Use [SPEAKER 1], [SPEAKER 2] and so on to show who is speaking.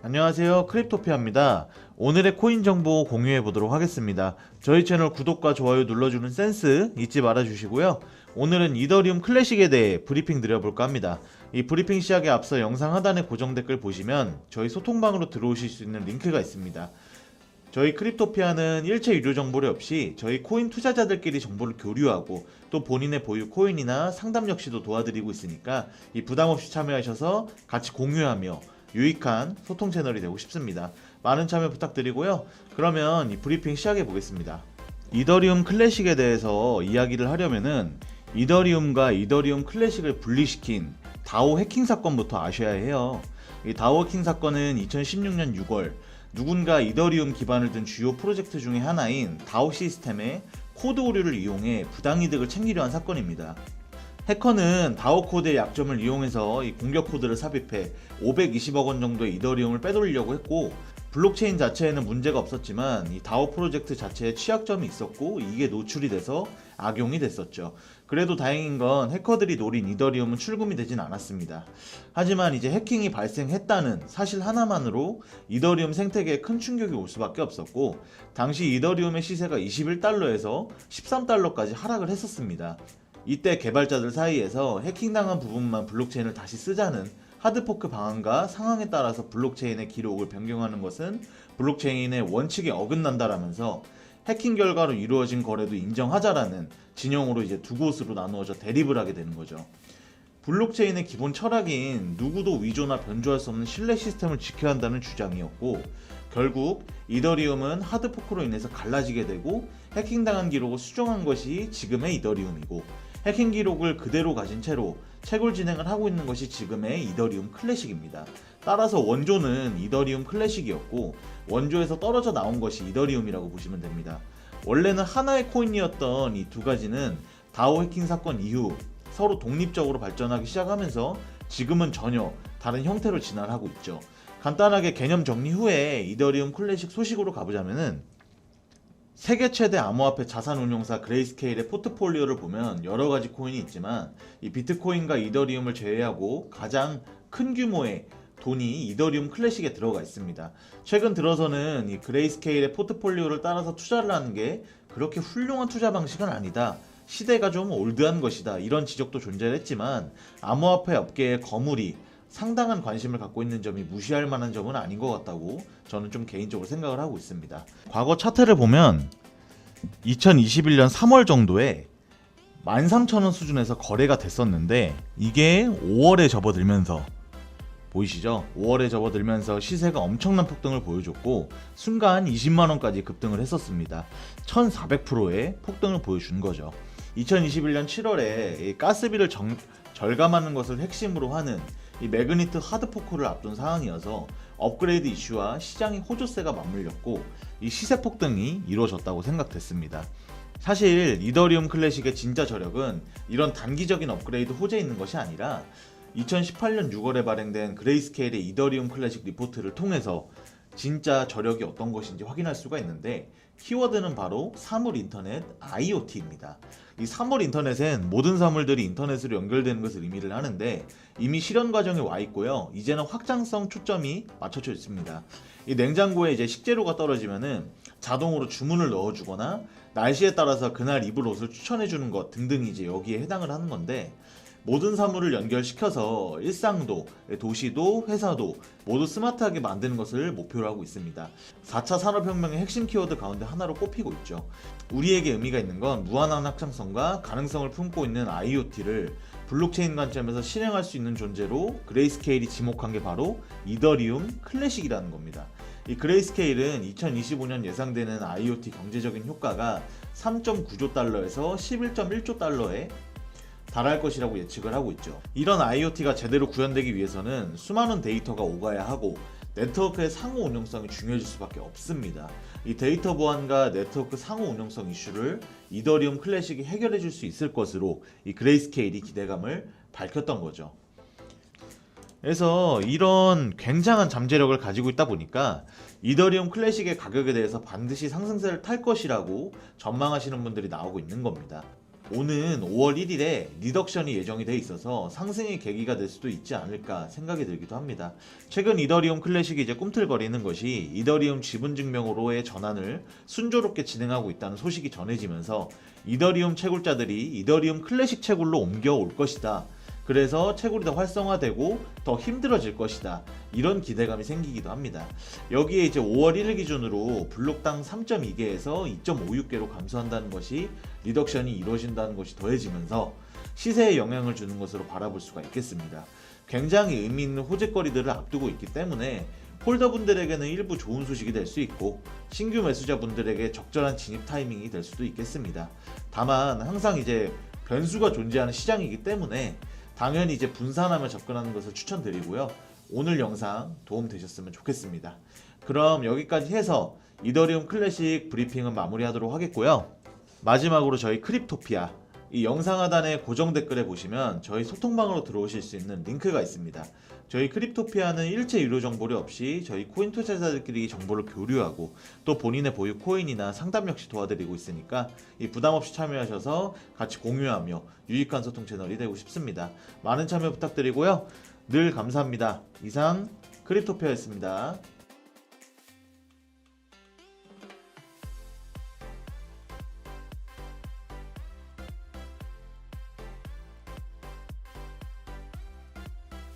[SPEAKER 1] 안녕하세요, 크립토피아입니다. 오늘의 코인 정보 공유해 보도록 하겠습니다. 저희 채널 구독과 좋아요 눌러주는 센스 잊지 말아 주시고요. 오늘은 이더리움 클래식에 대해 브리핑 드려볼까 합니다. 이 브리핑 시작에 앞서 영상 하단의 고정 댓글 보시면 저희 소통방으로 들어오실 수 있는 링크가 있습니다. 저희 크립토피아는 일체 유료 정보료 없이 저희 코인 투자자들끼리 정보를 교류하고 또 본인의 보유 코인이나 상담 역시도 도와드리고 있으니까 이 부담 없이 참여하셔서 같이 공유하며 유익한 소통 채널이 되고 싶습니다. 많은 참여 부탁드리고요. 그러면 이 브리핑 시작해 보겠습니다. 이더리움 클래식에 대해서 이야기를 하려면은 이더리움과 이더리움 클래식을 분리시킨 다오 해킹 사건부터 아셔야 해요. 이 다오 해킹 사건은 2016년 6월 누군가 이더리움 기반을 둔 주요 프로젝트 중의 하나인 다오 시스템의 코드 오류를 이용해 부당이득을 챙기려 한 사건입니다. 해커는 다오 코드의 약점을 이용해서 이 공격 코드를 삽입해 520억 원 정도의 이더리움을 빼돌리려고 했고, 블록체인 자체에는 문제가 없었지만 이 다오 프로젝트 자체에 취약점이 있었고 이게 노출이 돼서 악용이 됐었죠. 그래도 다행인 건 해커들이 노린 이더리움은 출금이 되진 않았습니다. 하지만 이제 해킹이 발생했다는 사실 하나만으로 이더리움 생태계에 큰 충격이 올 수밖에 없었고, 당시 이더리움의 시세가 21달러에서 13달러까지 하락을 했었습니다. 이때 개발자들 사이에서 해킹당한 부분만 블록체인을 다시 쓰자는 하드포크 방안과 상황에 따라서 블록체인의 기록을 변경하는 것은 블록체인의 원칙에 어긋난다라면서 해킹 결과로 이루어진 거래도 인정하자라는 진영으로 이제 두 곳으로 나누어져 대립을 하게 되는 거죠. 블록체인의 기본 철학인 누구도 위조나 변조할 수 없는 신뢰 시스템을 지켜야 한다는 주장이었고, 결국 이더리움은 하드포크로 인해서 갈라지게 되고 해킹당한 기록을 수정한 것이 지금의 이더리움이고, 해킹 기록을 그대로 가진 채로 채굴 진행을 하고 있는 것이 지금의 이더리움 클래식입니다. 따라서 원조는 이더리움 클래식이었고 원조에서 떨어져 나온 것이 이더리움이라고 보시면 됩니다. 원래는 하나의 코인이었던 이 두 가지는 다오 해킹 사건 이후 서로 독립적으로 발전하기 시작하면서 지금은 전혀 다른 형태로 진화하고 있죠. 간단하게 개념 정리 후에 이더리움 클래식 소식으로 가보자면은, 세계 최대 암호화폐 자산운용사 그레이스케일의 포트폴리오를 보면 여러가지 코인이 있지만 이 비트코인과 이더리움을 제외하고 가장 큰 규모의 돈이 이더리움 클래식에 들어가 있습니다. 최근 들어서는 이 그레이스케일의 포트폴리오를 따라서 투자를 하는 게 그렇게 훌륭한 투자 방식은 아니다, 시대가 좀 올드한 것이다, 이런 지적도 존재했지만 암호화폐 업계의 거물이 상당한 관심을 갖고 있는 점이 무시할 만한 점은 아닌 것 같다고 저는 좀 개인적으로 생각을 하고 있습니다. 과거 차트를 보면 2021년 3월 정도에 13,000원 수준에서 거래가 됐었는데 이게 5월에 접어들면서 보이시죠? 5월에 접어들면서 시세가 엄청난 폭등을 보여줬고 순간 20만원까지 급등을 했었습니다. 1400%의 폭등을 보여준 거죠. 2021년 7월에 가스비를 절감하는 것을 핵심으로 하는 이 매그니트 하드포크를 앞둔 상황이어서 업그레이드 이슈와 시장의 호조세가 맞물렸고 이 시세 폭등이 이루어졌다고 생각됐습니다. 사실 이더리움 클래식의 진짜 저력은 이런 단기적인 업그레이드 호재에 있는 것이 아니라 2018년 6월에 발행된 그레이스케일의 이더리움 클래식 리포트를 통해서 진짜 저력이 어떤 것인지 확인할 수가 있는데, 키워드는 바로 사물 인터넷 IoT입니다. 이 사물 인터넷은 모든 사물들이 인터넷으로 연결되는 것을 의미를 하는데 이미 실현 과정에 와 있고요. 이제는 확장성 초점이 맞춰져 있습니다. 이 냉장고에 이제 식재료가 떨어지면은 자동으로 주문을 넣어주거나 날씨에 따라서 그날 입을 옷을 추천해주는 것 등등이 이제 여기에 해당을 하는 건데, 모든 사물을 연결시켜서 일상도, 도시도, 회사도 모두 스마트하게 만드는 것을 목표로 하고 있습니다. 4차 산업혁명의 핵심 키워드 가운데 하나로 꼽히고 있죠. 우리에게 의미가 있는 건 무한한 확장성과 가능성을 품고 있는 IoT를 블록체인 관점에서 실행할 수 있는 존재로 그레이스케일이 지목한 게 바로 이더리움 클래식이라는 겁니다. 이 그레이스케일은 2025년 예상되는 IoT 경제적인 효과가 3.9조 달러에서 11.1조 달러에 달할 것이라고 예측을 하고 있죠. 이런 IoT가 제대로 구현되기 위해서는 수많은 데이터가 오가야 하고 네트워크의 상호 운용성이 중요해질 수밖에 없습니다. 이 데이터 보안과 네트워크 상호 운용성 이슈를 이더리움 클래식이 해결해 줄 수 있을 것으로 이 그레이스케일이 기대감을 밝혔던 거죠. 그래서 이런 굉장한 잠재력을 가지고 있다 보니까 이더리움 클래식의 가격에 대해서 반드시 상승세를 탈 것이라고 전망하시는 분들이 나오고 있는 겁니다. 오는 5월 1일에 리덕션이 예정이 돼 있어서 상승의 계기가 될 수도 있지 않을까 생각이 들기도 합니다. 최근 이더리움 클래식이 이제 꿈틀거리는 것이 이더리움 지분증명으로의 전환을 순조롭게 진행하고 있다는 소식이 전해지면서 이더리움 채굴자들이 이더리움 클래식 채굴로 옮겨올 것이다. 그래서 채굴이 더 활성화되고 더 힘들어질 것이다. 이런 기대감이 생기기도 합니다. 여기에 이제 5월 1일 기준으로 블록당 3.2개에서 2.56개로 감소한다는 것이 리덕션이 이루어진다는 것이 더해지면서 시세에 영향을 주는 것으로 바라볼 수가 있겠습니다. 굉장히 의미 있는 호재거리들을 앞두고 있기 때문에 홀더분들에게는 일부 좋은 소식이 될 수 있고 신규 매수자분들에게 적절한 진입 타이밍이 될 수도 있겠습니다. 다만 항상 이제 변수가 존재하는 시장이기 때문에 당연히 이제 분산하며 접근하는 것을 추천드리고요. 오늘 영상 도움 되셨으면 좋겠습니다. 그럼 여기까지 해서 이더리움 클래식 브리핑은 마무리하도록 하겠고요. 마지막으로 저희 크립토피아 이 영상 하단에 고정 댓글에 보시면 저희 소통방으로 들어오실 수 있는 링크가 있습니다. 저희 크립토피아는 일체 유료 정보료 없이 저희 코인 투자자들끼리 정보를 교류하고 또 본인의 보유 코인이나 상담 역시 도와드리고 있으니까 이 부담 없이 참여하셔서 같이 공유하며 유익한 소통 채널이 되고 싶습니다. 많은 참여 부탁드리고요. 늘 감사합니다. 이상 크립토피아였습니다.